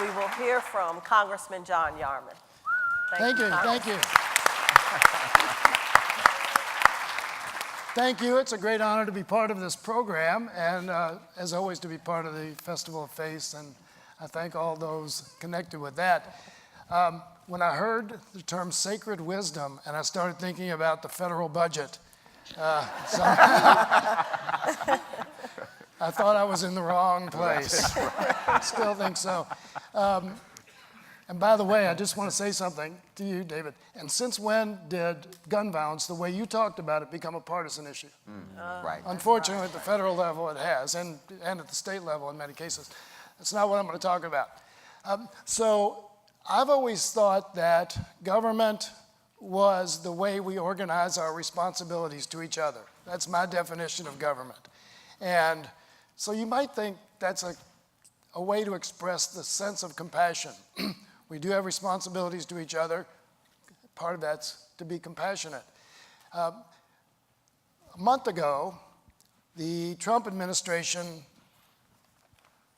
we will hear from Congressman John Yarmuth. Thank you. Thank you. It's a great honor to be part of this program, and as always, to be part of the Festival of Faith, and I thank all those connected with that. When I heard the term sacred wisdom, and I started thinking about the federal budget, I thought I was in the wrong place. Still think so. And by the way, I just want to say something to you, David. And since when did gun violence, the way you talked about it, become a partisan issue? Right. Unfortunately, at the federal level it has, and at the state level in many cases. That's not what I'm going to talk about. So I've always thought that government was the way we organize our responsibilities to each other. That's my definition of government. And so you might think that's a way to express the sense of compassion. We do have responsibilities to each other. Part of that's to be compassionate. A month ago, the Trump administration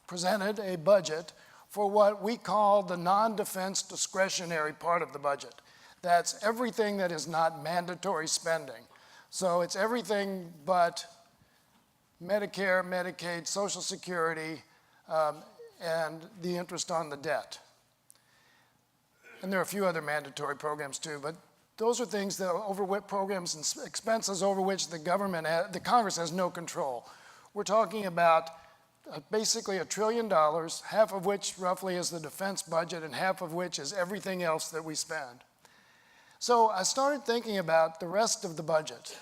presented a budget for what we call the non-defense discretionary part of the budget. That's everything that is not mandatory spending. So it's everything but Medicare, Medicaid, Social Security, and the interest on the debt. And there are a few other mandatory programs too, but those are things that programs and expenses over which the Congress has no control. We're talking about basically $1 trillion, half of which roughly is the defense budget and half of which is everything else that we spend. So I started thinking about the rest of the budget.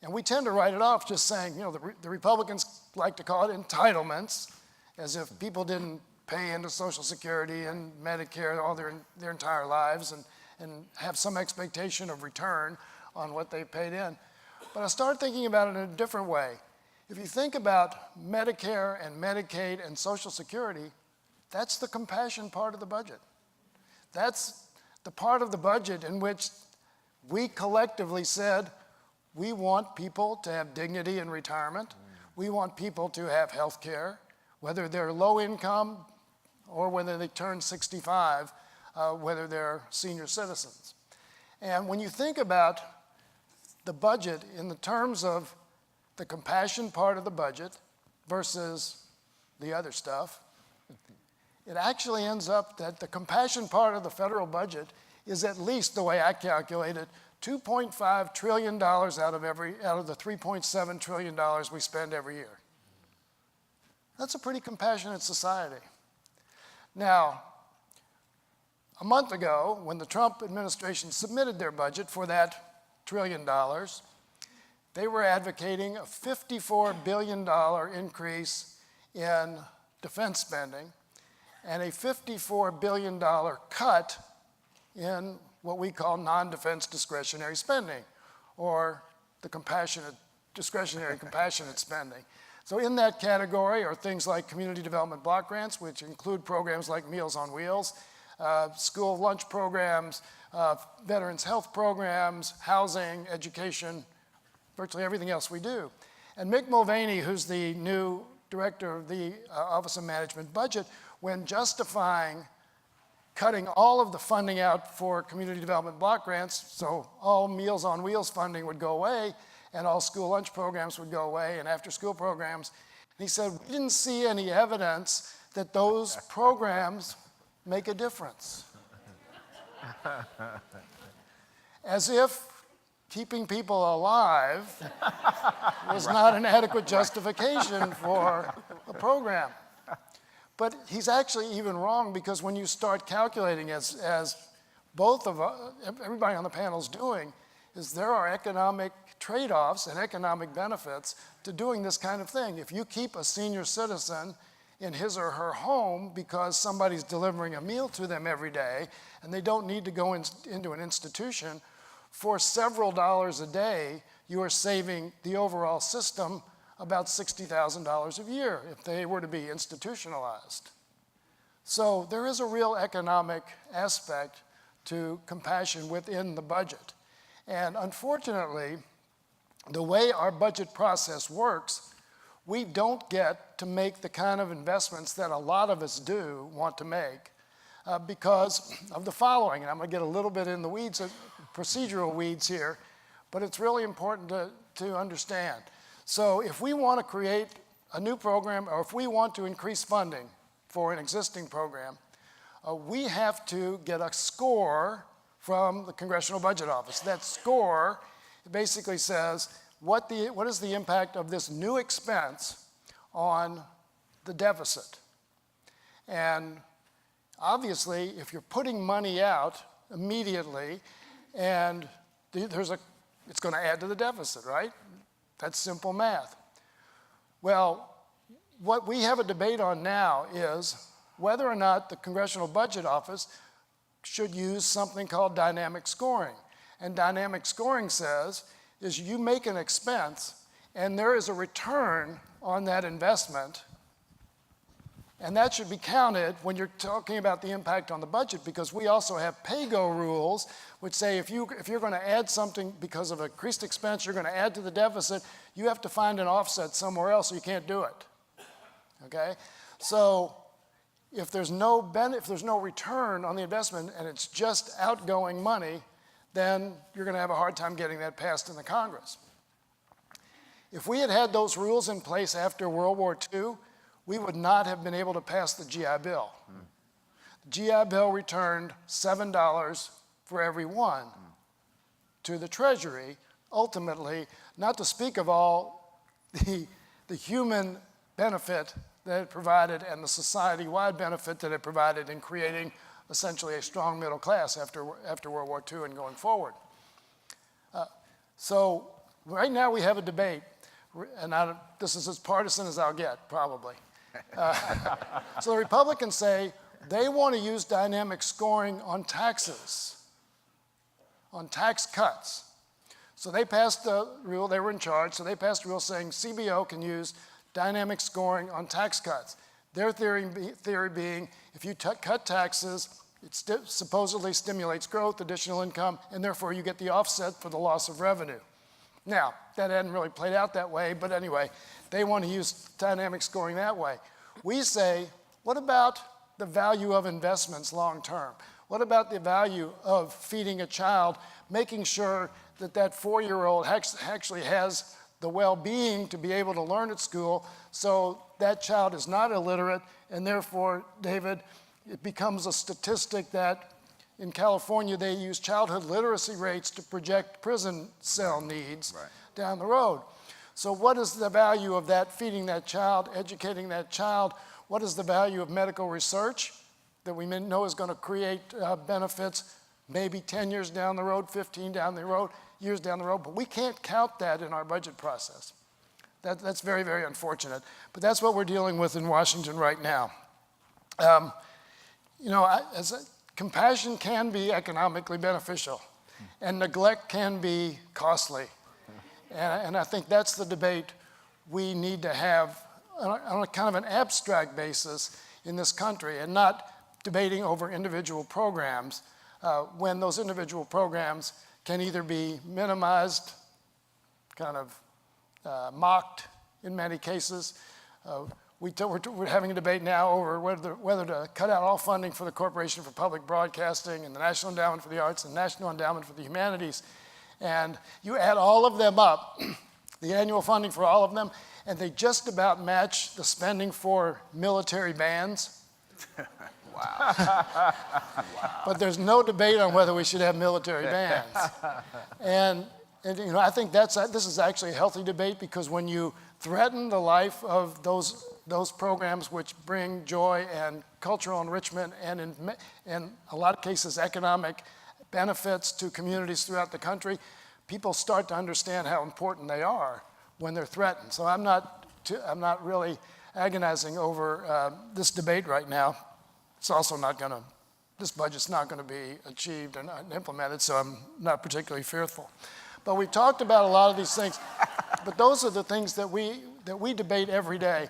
And we tend to write it off just saying, the Republicans like to call it entitlements, as if people didn't pay into Social Security and Medicare all their entire lives and have some expectation of return on what they paid in. But I started thinking about it in a different way. If you think about Medicare and Medicaid and Social Security, that's the compassion part of the budget. That's the part of the budget in which we collectively said, we want people to have dignity in retirement. We want people to have health care, whether they're low income or whether they turn 65, whether they're senior citizens. And when you think about the budget in the terms of the compassion part of the budget versus the other stuff, it actually ends up that the compassion part of the federal budget is, at least the way I calculate it, $2.5 trillion out of the $3.7 trillion we spend every year. That's a pretty compassionate society. Now, a month ago, when the Trump administration submitted their budget for that $1 trillion, they were advocating a $54 billion increase in defense spending and a $54 billion cut in what we call non-defense discretionary spending, or the discretionary compassionate spending. So in that category are things like community development block grants, which include programs like Meals on Wheels, school lunch programs, veterans health programs, housing, education, virtually everything else we do. And Mick Mulvaney, who's the new director of the Office of Management Budget, when justifying cutting all of the funding out for community development block grants, so all Meals on Wheels funding would go away, and all school lunch programs would go away, and after-school programs. And he said, we didn't see any evidence that those programs make a difference. As if keeping people alive was not an adequate justification for a program. But he's actually even wrong, because when you start calculating, as everybody on the panel is doing, is there are economic trade-offs and economic benefits to doing this kind of thing. If you keep a senior citizen in his or her home because somebody's delivering a meal to them every day and they don't need to go into an institution, for several dollars a day, you are saving the overall system about $60,000 a year if they were to be institutionalized. So there is a real economic aspect to compassion within the budget. And unfortunately, the way our budget process works, we don't get to make the kind of investments that a lot of us do want to make because of the following. And I'm going to get a little bit in the weeds, procedural weeds here, but it's really important to understand. So if we want to create a new program, or if we want to increase funding for an existing program, we have to get a score from the Congressional Budget Office. That score basically says, what is the impact of this new expense on the deficit? And obviously, if you're putting money out immediately, and it's going to add to the deficit, right? That's simple math. Well, what we have a debate on now is whether or not the Congressional Budget Office should use something called dynamic scoring. And dynamic scoring says is you make an expense and there is a return on that investment, and that should be counted when you're talking about the impact on the budget, because we also have pay-go rules which say if you're going to add something because of increased expense, you're going to add to the deficit, you have to find an offset somewhere else, or you can't do it. Okay? So if there's no return on the investment and it's just outgoing money, then you're going to have a hard time getting that passed in the Congress. If we had had those rules in place after World War II, we would not have been able to pass the GI Bill. The GI Bill returned $7 for every one to the Treasury, ultimately, not to speak of all the human benefit that it provided and the society-wide benefit that it provided in creating essentially a strong middle class after World War II and going forward. So right now we have a debate, and this is as partisan as I'll get, probably. So the Republicans say they want to use dynamic scoring on taxes, on tax cuts. So they passed a rule, they were in charge, so they passed a rule saying CBO can use dynamic scoring on tax cuts. Their theory being, if you cut taxes, it supposedly stimulates growth, additional income, and therefore you get the offset for the loss of revenue. Now, that hadn't really played out that way, but anyway, they want to use dynamic scoring that way. We say, what about the value of investments long term? What about the value of feeding a child, making sure that that 4-year-old actually has the well-being to be able to learn at school, so that child is not illiterate, and therefore, David, it becomes a statistic that in California they use childhood literacy rates to project prison cell needs down the road. So what is the value of that, feeding that child, educating that child? What is the value of medical research that we know is going to create benefits maybe 10 years down the road, 15 years down the road, but we can't count that in our budget process. That's very, very unfortunate. But that's what we're dealing with in Washington right now. Compassion can be economically beneficial, and neglect can be costly. And I think that's the debate we need to have on a kind of an abstract basis in this country, and not debating over individual programs when those individual programs can either be minimized, kind of mocked in many cases. We're having a debate now over whether to cut out all funding for the Corporation for Public Broadcasting and the National Endowment for the Arts and the National Endowment for the Humanities. And you add all of them up, the annual funding for all of them, and they just about match the spending for military bands. Wow. But there's no debate on whether we should have military bands. And I think this is actually a healthy debate, because when you threaten the life of those programs which bring joy and cultural enrichment and in a lot of cases economic benefits to communities throughout the country, people start to understand how important they are when they're threatened. So I'm not really agonizing over this debate right now. It's also this budget's not going to be achieved and implemented, so I'm not particularly fearful. But we've talked about a lot of these things, but those are the things that we debate every day.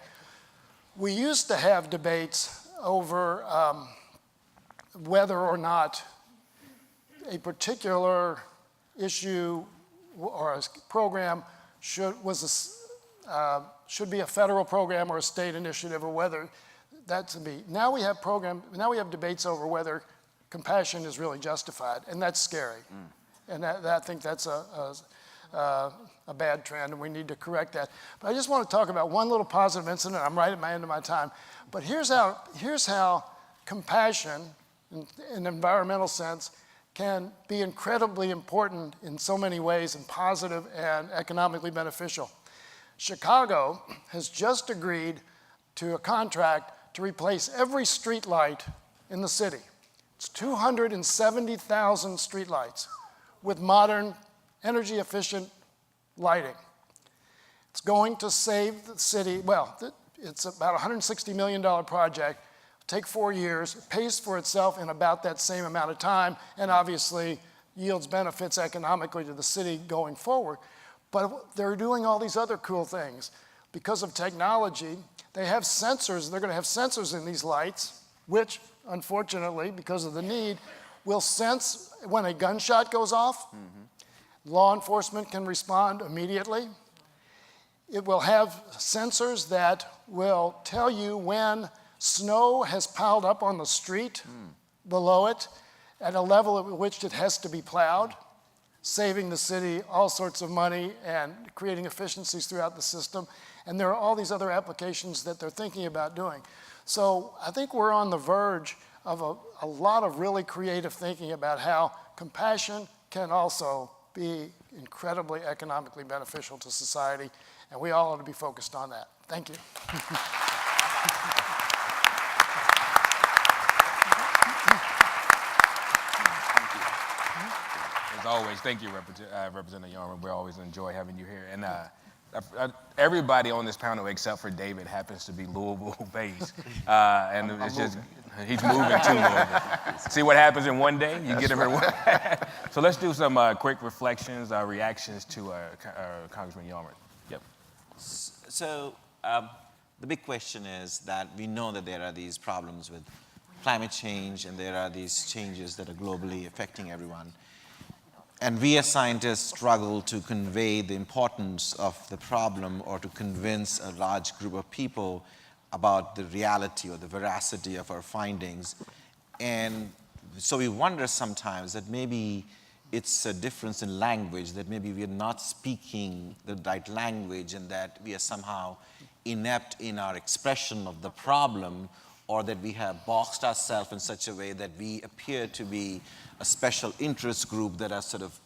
We used to have debates over whether or not a particular issue or a program should be a federal program or a state initiative, or whether that to me. Now we have debates over whether compassion is really justified, and that's scary. And I think that's a bad trend, and we need to correct that. But I just want to talk about one little positive incident. I'm right at my end of my time. But here's how compassion, in an environmental sense, can be incredibly important in so many ways and positive and economically beneficial. Chicago has just agreed to a contract to replace every street light in the city. It's 270,000 street lights with modern, energy-efficient lighting. It's going to save the city. Well, it's about a $160 million project. It'll take 4 years. It pays for itself in about that same amount of time, and obviously yields benefits economically to the city going forward. But they're doing all these other cool things. Because of technology, they have sensors. They're going to have sensors in these lights, which, unfortunately, because of the need, will sense when a gunshot goes off. Law enforcement can respond immediately. It will have sensors that will tell you when snow has piled up on the street below it at a level at which it has to be plowed, saving the city all sorts of money and creating efficiencies throughout the system. And there are all these other applications that they're thinking about doing. So I think we're on the verge of a lot of really creative thinking about how compassion can also be incredibly economically beneficial to society, and we all ought to be focused on that. Thank you. As always, thank you, Representative Yarmuth. We always enjoy having you here. And everybody on this panel except for David happens to be Louisville-based, and it's just he's moving to Louisville. See what happens in one day? You get him in one. So let's do some quick reflections, reactions to Congressman Yarmuth. Yep. So the big question is that we know that there are these problems with climate change, and there are these changes that are globally affecting everyone. And we as scientists struggle to convey the importance of the problem or to convince a large group of people about the reality or the veracity of our findings. And so we wonder sometimes that maybe it's a difference in language, that maybe we are not speaking the right language and that we are somehow inept in our expression of the problem, or that we have boxed ourselves in such a way that we appear to be a special interest group that are sort of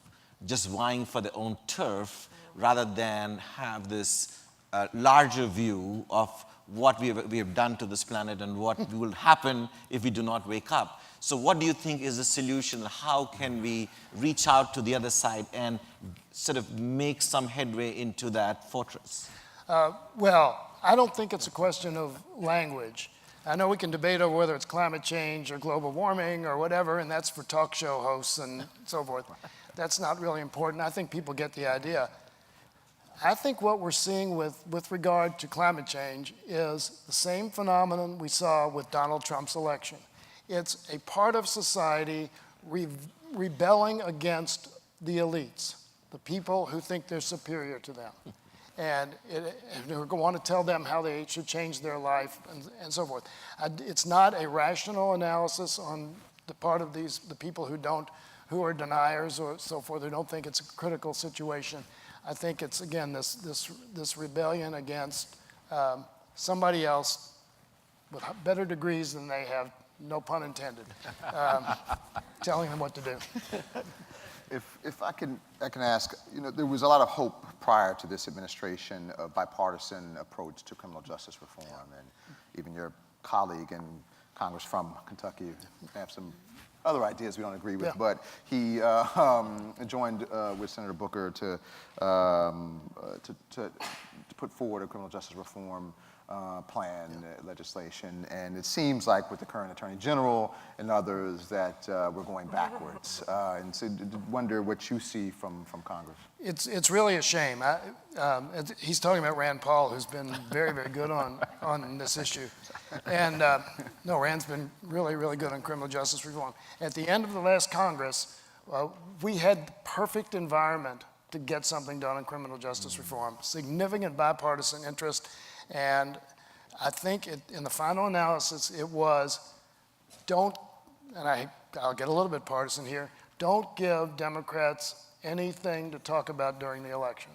just vying for their own turf rather than have this larger view of what we have done to this planet and what will happen if we do not wake up. So what do you think is the solution? How can we reach out to the other side and sort of make some headway into that fortress? Well, I don't think it's a question of language. I know we can debate over whether it's climate change or global warming or whatever, and that's for talk show hosts and so forth. That's not really important. I think people get the idea. I think what we're seeing with regard to climate change is the same phenomenon we saw with Donald Trump's election. It's a part of society rebelling against the elites, the people who think they're superior to them. And we want to tell them how they should change their life and so forth. It's not a rational analysis on the part of the people who are deniers or so forth, who don't think it's a critical situation. I think it's, again, this rebellion against somebody else with better degrees than they have, no pun intended, telling them what to do. If I can ask, there was a lot of hope prior to this administration, a bipartisan approach to criminal justice reform, and even your colleague in Congress from Kentucky may have some other ideas we don't agree with, but he joined with Senator Booker to put forward a criminal justice reform plan, legislation, and it seems like with the current Attorney General and others that we're going backwards. And so I wonder what you see from Congress. It's really a shame. He's talking about Rand Paul, who's been very, very good on this issue. And no, Rand's been really, really good on criminal justice reform. At the end of the last Congress, we had the perfect environment to get something done on criminal justice reform, significant bipartisan interest, and I think in the final analysis, it was, don't, and I'll get a little bit partisan here, don't give Democrats anything to talk about during the election,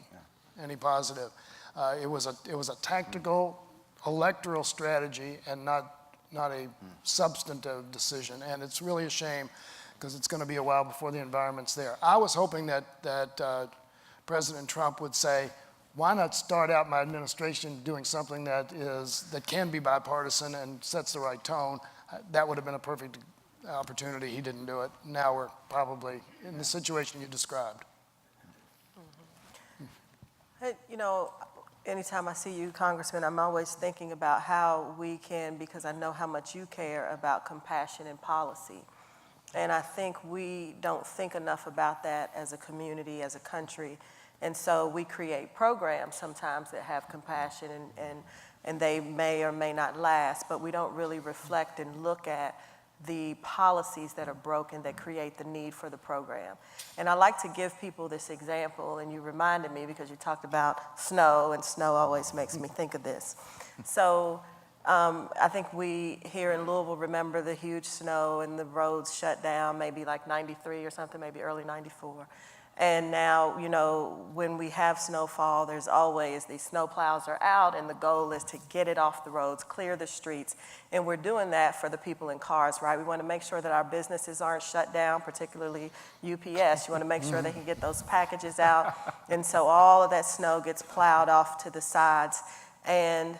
any positive. It was a tactical electoral strategy and not a substantive decision, and it's really a shame because it's going to be a while before the environment's there. I was hoping that President Trump would say, why not start out my administration doing something that can be bipartisan and sets the right tone? That would have been a perfect opportunity. He didn't do it. Now we're probably in the situation you described. Hey, you know, anytime I see you, Congressman, I'm always thinking about how we can, because I know how much you care about compassion and policy. And I think we don't think enough about that as a community, as a country. And so we create programs sometimes that have compassion and they may or may not last, but we don't really reflect and look at the policies that are broken that create the need for the program. And I like to give people this example, and you reminded me because you talked about snow, and snow always makes me think of this. So I think we here in Louisville remember the huge snow and the roads shut down, maybe like 93 or something, maybe early 94. And now, you know, when we have snowfall, there's always these snow plows are out, and the goal is to get it off the roads, clear the streets. And we're doing that for the people in cars, right? We want to make sure that our businesses aren't shut down, particularly UPS. You want to make sure they can get those packages out. And so all of that snow gets plowed off to the sides. And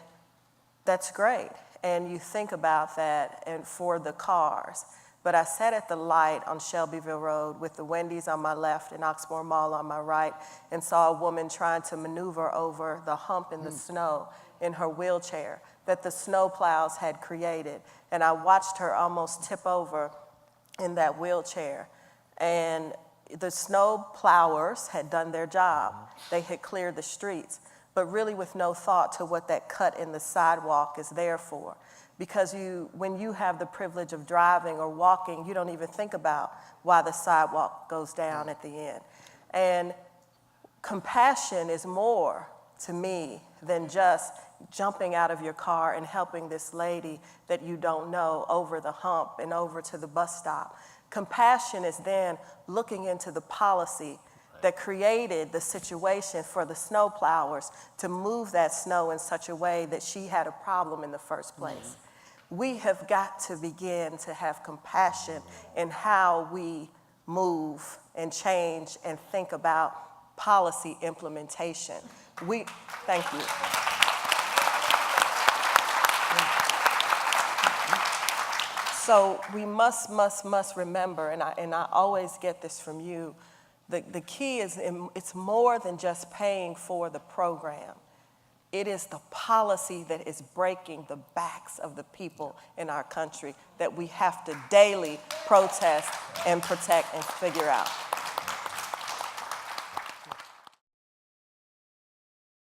that's great. And you think about that and for the cars. But I sat at the light on Shelbyville Road with the Wendy's on my left and Oxmoor Mall on my right and saw a woman trying to maneuver over the hump in the snow in her wheelchair that the snow plows had created. And I watched her almost tip over in that wheelchair. And the snow plowers had done their job. They had cleared the streets, but really with no thought to what that cut in the sidewalk is there for. Because when you have the privilege of driving or walking, you don't even think about why the sidewalk goes down at the end. And compassion is more to me than just jumping out of your car and helping this lady that you don't know over the hump and over to the bus stop. Compassion is then looking into the policy that created the situation for the snow plowers to move that snow in such a way that she had a problem in the first place. We have got to begin to have compassion in how we move and change and think about policy implementation. Thank you. So we must remember, and I always get this from you, the key is it's more than just paying for the program. It is the policy that is breaking the backs of the people in our country that we have to daily protest and protect and figure out.